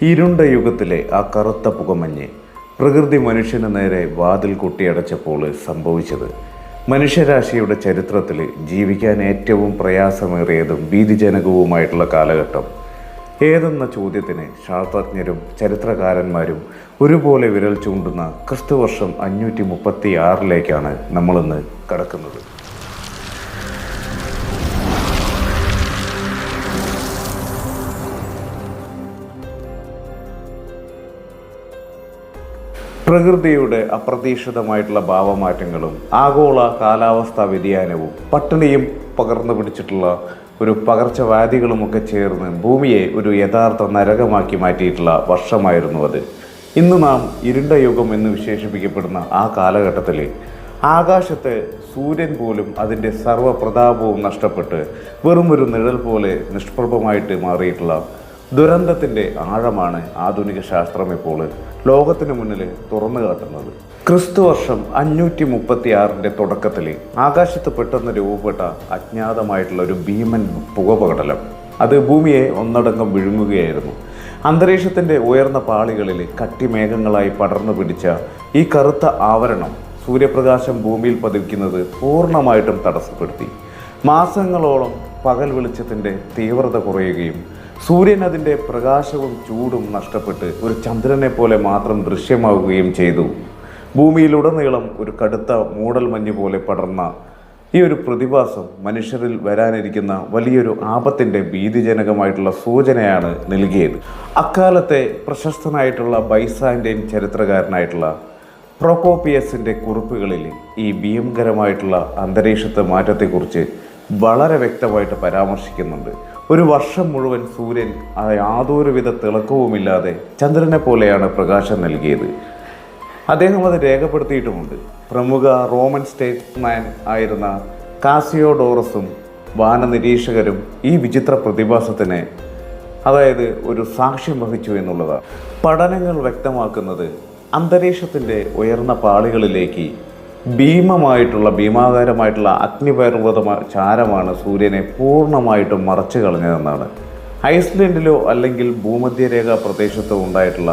ഇരുണ്ട യുഗത്തിലെ ആ കറുത്ത പുകമഞ്ഞ് പ്രകൃതി മനുഷ്യന് നേരെ വാതിൽ കൊട്ടിയടച്ചപ്പോൾ സംഭവിച്ചത് മനുഷ്യരാശിയുടെ ചരിത്രത്തിൽ ജീവിക്കാൻ ഏറ്റവും പ്രയാസമേറിയതും ഭീതിജനകവുമായിട്ടുള്ള കാലഘട്ടം ഏതെന്ന ചോദ്യത്തിന് ശാസ്ത്രജ്ഞരും ചരിത്രകാരന്മാരും ഒരുപോലെ വിരൽ ചൂണ്ടുന്ന ക്രിസ്തുവർഷം 536 നമ്മളിന്ന് കടക്കുന്നത്. പ്രകൃതിയുടെ അപ്രതീക്ഷിതമായിട്ടുള്ള ഭാവമാറ്റങ്ങളും ആഗോള കാലാവസ്ഥാ വ്യതിയാനവും പട്ടിണിയും പകർന്നു പിടിച്ചിട്ടുള്ള ഒരു പകർച്ചവ്യാധികളുമൊക്കെ ചേർന്ന് ഭൂമിയെ ഒരു യഥാർത്ഥ നരകമാക്കി മാറ്റിയിട്ടുള്ള വർഷമായിരുന്നു അത്. ഇന്ന് നാം ഇരുണ്ട യുഗം എന്ന് വിശേഷിപ്പിക്കപ്പെടുന്ന ആ കാലഘട്ടത്തിൽ ആകാശത്തെ സൂര്യൻ പോലും അതിൻ്റെ സർവ്വപ്രതാപവും നഷ്ടപ്പെട്ട് വെറും ഒരു നിഴൽ പോലെ നിഷ്പ്രഭമായിട്ട് മാറിയിട്ടുള്ള ദുരന്തത്തിൻ്റെ ആഴമാണ് ആധുനിക ശാസ്ത്രം ഇപ്പോൾ ലോകത്തിന് മുന്നിൽ തുറന്നു കാട്ടുന്നത്. ക്രിസ്തുവർഷം 536 തുടക്കത്തിൽ ആകാശത്ത് പെട്ടെന്ന് രൂപപ്പെട്ട അജ്ഞാതമായിട്ടുള്ള ഒരു ഭീമൻ പുകപടലം അത് ഭൂമിയെ ഒന്നടങ്കം വിഴുങ്ങുകയായിരുന്നു. അന്തരീക്ഷത്തിൻ്റെ ഉയർന്ന പാളികളിൽ കട്ടിമേഘങ്ങളായി പടർന്നു പിടിച്ച ഈ കറുത്ത ആവരണം സൂര്യപ്രകാശം ഭൂമിയിൽ പതിക്കുന്നത് പൂർണ്ണമായിട്ടും തടസ്സപ്പെടുത്തി. മാസങ്ങളോളം പകൽ വെളിച്ചത്തിൻ്റെ തീവ്രത കുറയുകയും സൂര്യൻ അതിൻ്റെ പ്രകാശവും ചൂടും നഷ്ടപ്പെട്ട് ഒരു ചന്ദ്രനെ പോലെ മാത്രം ദൃശ്യമാവുകയും ചെയ്തു. ഭൂമിയിലുടനീളം ഒരു കടുത്ത മൂടൽ മഞ്ഞ് പോലെ പടർന്ന ഈ ഒരു പ്രതിഭാസം മനുഷ്യരിൽ വരാനിരിക്കുന്ന വലിയൊരു ആപത്തിൻ്റെ ഭീതിജനകമായിട്ടുള്ള സൂചനയാണ് നൽകിയത്. അക്കാലത്തെ പ്രശസ്തനായിട്ടുള്ള ബൈസാൻഡൈൻ ചരിത്രകാരനായിട്ടുള്ള പ്രോകോപ്പിയസിൻ്റെ കുറിപ്പുകളിൽ ഈ ഭീകരമായിട്ടുള്ള അന്തരീക്ഷത്തെ മാറ്റത്തെക്കുറിച്ച് വളരെ വ്യക്തമായിട്ട് പരാമർശിക്കുന്നുണ്ട്. ഒരു വർഷം മുഴുവൻ സൂര്യൻ യാതൊരുവിധ തിളക്കവുമില്ലാതെ ചന്ദ്രനെ പോലെയാണ് പ്രകാശം നൽകിയത്. അദ്ദേഹം അത് രേഖപ്പെടുത്തിയിട്ടുമുണ്ട്. പ്രമുഖ റോമൻ സ്റ്റേറ്റ്സ്മാൻ ആയിരുന്ന കാസിയോഡോറസും വാനനിരീക്ഷകരും ഈ വിചിത്ര പ്രതിഭാസത്തിന് ഒരു സാക്ഷ്യം വഹിച്ചു എന്നുള്ളതാണ്. പഠനങ്ങൾ വ്യക്തമാക്കുന്നത് അന്തരീക്ഷത്തിൻ്റെ ഉയർന്ന പാളികളിലേക്ക് ഭീമാകാരമായിട്ടുള്ള അഗ്നിപർവ്വത ചാരമാണ് സൂര്യനെ പൂർണ്ണമായിട്ടും മറച്ചു കളഞ്ഞതെന്നാണ്. ഐസ്ലൻഡിലോ അല്ലെങ്കിൽ ഭൂമധ്യരേഖ പ്രദേശത്തോ ഉണ്ടായിട്ടുള്ള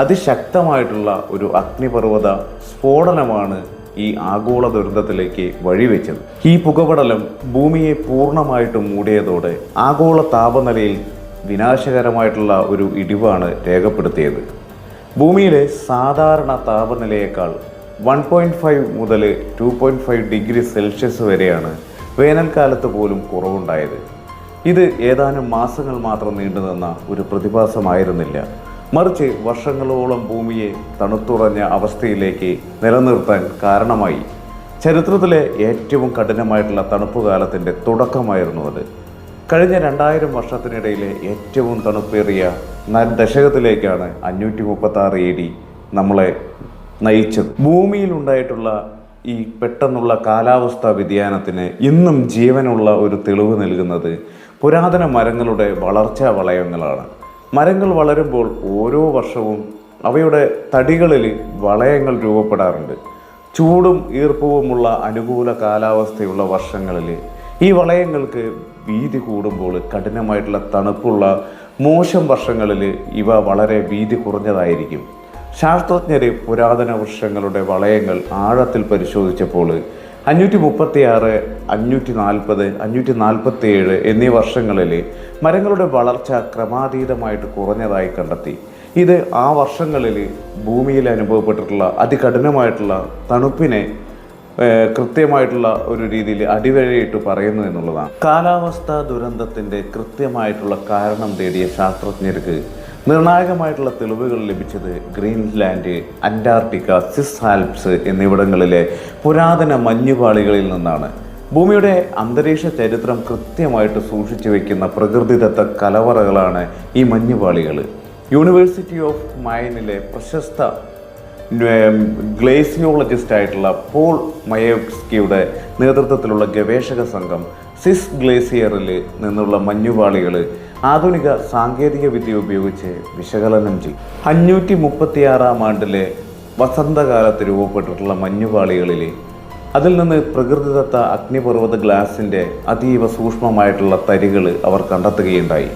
അതിശക്തമായിട്ടുള്ള ഒരു അഗ്നിപർവ്വത സ്ഫോടനമാണ് ഈ ആഗോള ദുരന്തത്തിലേക്ക് വഴിവെച്ചത്. ഈ പുകപടലം ഭൂമിയെ പൂർണ്ണമായിട്ടും മൂടിയതോടെ ആഗോള താപനിലയിൽ വിനാശകരമായിട്ടുള്ള ഒരു ഇടിവാണ് രേഖപ്പെടുത്തിയത്. ഭൂമിയിലെ സാധാരണ താപനിലയേക്കാൾ 1.5 മുതൽ 2.5 ഡിഗ്രി സെൽഷ്യസ് വരെയാണ് വേനൽക്കാലത്ത് പോലും കുറവുണ്ടായത്. ഇത് ഏതാനും മാസങ്ങൾ മാത്രം നീണ്ടുനിന്ന ഒരു പ്രതിഭാസമായിരുന്നില്ല, മറിച്ച് വർഷങ്ങളോളം ഭൂമിയെ തണുത്തുറഞ്ഞ അവസ്ഥയിലേക്ക് നിലനിർത്താൻ കാരണമായി. ചരിത്രത്തിലെ ഏറ്റവും കഠിനമായിട്ടുള്ള തണുപ്പ് കാലത്തിൻ്റെ തുടക്കമായിരുന്നു അത്. കഴിഞ്ഞ 2000 വർഷത്തിനിടയിലെ ഏറ്റവും തണുപ്പേറിയ ദശകത്തിലേക്കാണ് 536 AD നമ്മളെ നയിച്ചത്. ഭൂമിയിലുണ്ടായിട്ടുള്ള ഈ പെട്ടെന്നുള്ള കാലാവസ്ഥാ വ്യതിയാനത്തിന് ഇന്നും ജീവനുള്ള ഒരു തെളിവ് നൽകുന്നത് പുരാതന മരങ്ങളുടെ വളർച്ചാ വളയങ്ങളാണ്. മരങ്ങൾ വളരുമ്പോൾ ഓരോ വർഷവും അവയുടെ തടികളിൽ വളയങ്ങൾ രൂപപ്പെടാറുണ്ട്. ചൂടും ഈർപ്പവുമുള്ള അനുകൂല കാലാവസ്ഥയുള്ള വർഷങ്ങളിൽ ഈ വളയങ്ങൾക്ക് വീതി കൂടുമ്പോൾ കഠിനമായിട്ടുള്ള തണുപ്പുള്ള മോശം വർഷങ്ങളിൽ ഇവ വളരെ വീതി കുറഞ്ഞതായിരിക്കും. ശാസ്ത്രജ്ഞർ പുരാതന വൃക്ഷങ്ങളുടെ വളയങ്ങൾ ആഴത്തിൽ പരിശോധിച്ചപ്പോൾ 536, 540, 547 എന്നീ വർഷങ്ങളിൽ മരങ്ങളുടെ വളർച്ച ക്രമാതീതമായിട്ട് കുറഞ്ഞതായി കണ്ടെത്തി. ഇത് ആ വർഷങ്ങളിൽ ഭൂമിയിൽ അനുഭവപ്പെട്ടിട്ടുള്ള അതികഠിനമായിട്ടുള്ള തണുപ്പിനെ കൃത്യമായിട്ടുള്ള ഒരു രീതിയിൽ അടിവരയിട്ട് പറയുന്നു എന്നുള്ളതാണ്. കാലാവസ്ഥാ ദുരന്തത്തിൻ്റെ കൃത്യമായിട്ടുള്ള കാരണം തേടിയ ശാസ്ത്രജ്ഞർക്ക് നിർണായകമായിട്ടുള്ള തെളിവുകൾ ലഭിച്ചത് ഗ്രീൻലാൻഡ്, അന്റാർട്ടിക്ക, സ്വിസ് ആൽപ്സ് എന്നിവിടങ്ങളിലെ പുരാതന മഞ്ഞുപാളികളിൽ നിന്നാണ്. ഭൂമിയുടെ അന്തരീക്ഷ ചരിത്രം കൃത്യമായിട്ട് സൂക്ഷിച്ചു വയ്ക്കുന്ന പ്രകൃതിദത്ത കലവറകളാണ് ഈ മഞ്ഞുപാളികൾ. യൂണിവേഴ്സിറ്റി ഓഫ് മൈനിലെ പ്രശസ്ത ഗ്ലേസിയോളജിസ്റ്റ് ആയിട്ടുള്ള പോൾ മയേവ്സ്കിയുടെ നേതൃത്വത്തിലുള്ള ഗവേഷക സംഘം സിസ് ഗ്ലേസിയറിൽ നിന്നുള്ള മഞ്ഞുപാളികൾ ആധുനിക സാങ്കേതിക വിദ്യ ഉപയോഗിച്ച് വിശകലനം ചെയ്യും. 536 വസന്തകാലത്ത് രൂപപ്പെട്ടിട്ടുള്ള മഞ്ഞുപാളികളിൽ അതിൽ നിന്ന് പ്രകൃതിദത്ത അഗ്നിപർവ്വത ഗ്ലാസിൻ്റെ അതീവ സൂക്ഷ്മമായിട്ടുള്ള തരികൾ അവർ കണ്ടെത്തുകയുണ്ടായി.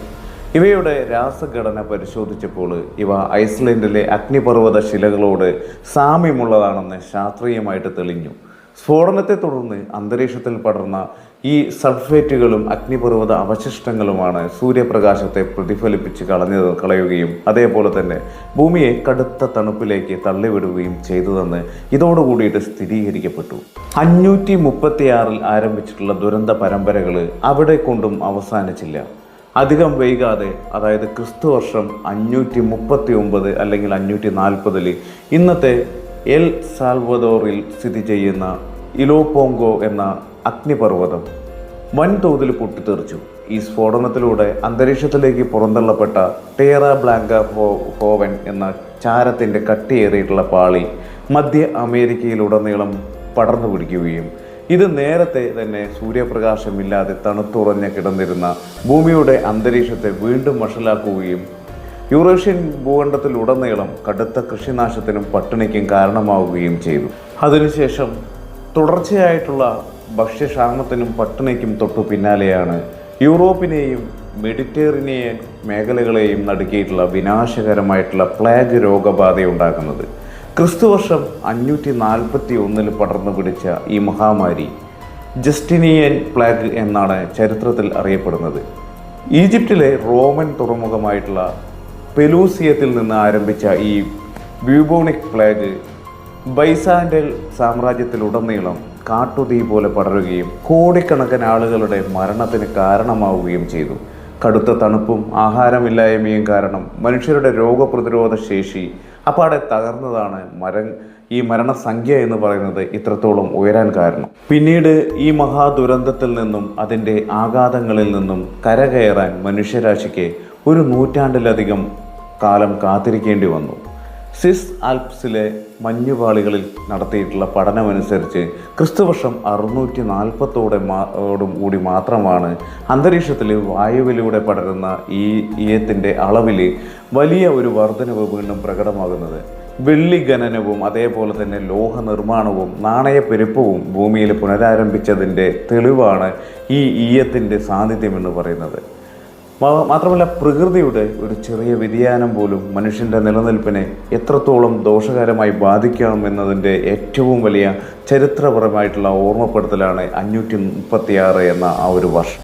ഇവയുടെ രാസഘടന പരിശോധിച്ചപ്പോൾ ഇവ ഐസ്ലൻഡിലെ അഗ്നിപർവ്വത ശിലകളോട് സാമ്യമുള്ളതാണെന്ന് ശാസ്ത്രീയമായിട്ട് തെളിഞ്ഞു. സ്ഫോടനത്തെ തുടർന്ന് അന്തരീക്ഷത്തിൽ പടർന്ന ഈ സൾഫേറ്റുകളും അഗ്നിപർവ്വത അവശിഷ്ടങ്ങളുമാണ് സൂര്യപ്രകാശത്തെ പ്രതിഫലിപ്പിച്ച് കളയുകയും അതേപോലെ തന്നെ ഭൂമിയെ കടുത്ത തണുപ്പിലേക്ക് തള്ളിവിടുകയും ചെയ്തതെന്ന് ഇതോടുകൂടിയിട്ട് സ്ഥിരീകരിക്കപ്പെട്ടു. 536 ആരംഭിച്ചിട്ടുള്ള ദുരന്ത പരമ്പരകൾ അവിടെ കൊണ്ടും അവസാനിച്ചില്ല. അധികം വൈകാതെ, അതായത് ക്രിസ്തുവർഷം 539 അല്ലെങ്കിൽ 540 ഇന്നത്തെ എൽ സാൽവദോറിൽ സ്ഥിതി ചെയ്യുന്ന ഇലോപോങ്കോ എന്ന അഗ്നിപർവ്വതം വൻതോതിൽ പൊട്ടിത്തെറിച്ചു. ഈ സ്ഫോടനത്തിലൂടെ അന്തരീക്ഷത്തിലേക്ക് പുറന്തള്ളപ്പെട്ട ടേറ ബ്ലാങ്ക ഹോവൻ എന്ന ചാരത്തിൻ്റെ കട്ടിയേറിയിട്ടുള്ള പാളി മധ്യ അമേരിക്കയിലുടനീളം പടർന്നു പിടിക്കുകയും ഇത് നേരത്തെ തന്നെ സൂര്യപ്രകാശമില്ലാതെ തണുത്തുറഞ്ഞ് കിടന്നിരുന്ന ഭൂമിയുടെ അന്തരീക്ഷത്തെ വീണ്ടും വഷളാക്കുകയും യൂറേഷ്യൻ ഭൂഖണ്ഡത്തിലുടനീളം കടുത്ത കൃഷിനാശത്തിനും പട്ടിണിക്കും കാരണമാവുകയും ചെയ്തു. അതിനുശേഷം തുടർച്ചയായിട്ടുള്ള ഭക്ഷ്യക്ഷാമത്തിനും പട്ടിണിക്കും തൊട്ടു പിന്നാലെയാണ് യൂറോപ്പിനെയും മെഡിറ്ററേനിയൻ മേഖലകളെയും നടുക്കിയിട്ടുള്ള വിനാശകരമായിട്ടുള്ള പ്ലേഗ് രോഗബാധയുണ്ടാക്കുന്നത്. ക്രിസ്തുവർഷം 541 പടർന്നു പിടിച്ച ഈ മഹാമാരി ജസ്റ്റിനിയൻ പ്ലേഗ് എന്നാണ് ചരിത്രത്തിൽ അറിയപ്പെടുന്നത്. ഈജിപ്തിലെ റോമൻ തുറമുഖമായിട്ടുള്ള പെലൂസിയത്തിൽ നിന്ന് ആരംഭിച്ച ഈ ബ്യൂബോണിക് പ്ലേഗ് ബൈസാൻഡൽ സാമ്രാജ്യത്തിലുടനീളം കാട്ടുതീ പോലെ പടരുകയും കോടിക്കണക്കിന് ആളുകളുടെ മരണത്തിന് കാരണമാവുകയും ചെയ്തു. കടുത്ത തണുപ്പും ആഹാരമില്ലായ്മയും കാരണം മനുഷ്യരുടെ രോഗപ്രതിരോധ ശേഷി അപ്പാടെ തകർന്നതാണ് ഈ മരണസംഖ്യ എന്ന് പറയുന്നത് ഇത്രത്തോളം ഉയരാൻ കാരണം. പിന്നീട് ഈ മഹാദുരന്തത്തിൽ നിന്നും അതിൻ്റെ ആഘാതങ്ങളിൽ നിന്നും കരകയറാൻ മനുഷ്യരാശിക്ക് 100 നൂറ്റാണ്ടിലധികം കാലം കാത്തിരിക്കേണ്ടി വന്നു. സ്വിസ് ആൽപ്സിലെ മഞ്ഞുപാളികളിൽ നടത്തിയിട്ടുള്ള പഠനമനുസരിച്ച് ക്രിസ്തുവർഷം 640 കൂടി മാത്രമാണ് അന്തരീക്ഷത്തിൽ വായുവിലൂടെ പടരുന്ന ഈ ഈയത്തിൻ്റെ അളവിൽ വലിയ ഒരു വർധനവ് വീണ്ടും പ്രകടമാകുന്നത്. വെള്ളി ഖനനവും അതേപോലെ തന്നെ ലോഹ നിർമ്മാണവും നാണയപ്പെരുപ്പവും ഭൂമിയിൽ പുനരാരംഭിച്ചതിൻ്റെ തെളിവാണ് ഈ ഈയത്തിൻ്റെ സാന്നിധ്യമെന്ന് പറയുന്നത്. മാത്രമല്ല, പ്രകൃതിയുടെ ഒരു ചെറിയ വ്യതിയാനം പോലും മനുഷ്യൻ്റെ നിലനിൽപ്പിനെ എത്രത്തോളം ദോഷകരമായി ബാധിക്കാമെന്നതിൻ്റെ ഏറ്റവും വലിയ ചരിത്രപരമായിട്ടുള്ള ഓർമ്മപ്പെടുത്തലാണ് 536 എന്ന ആ ഒരു വർഷം.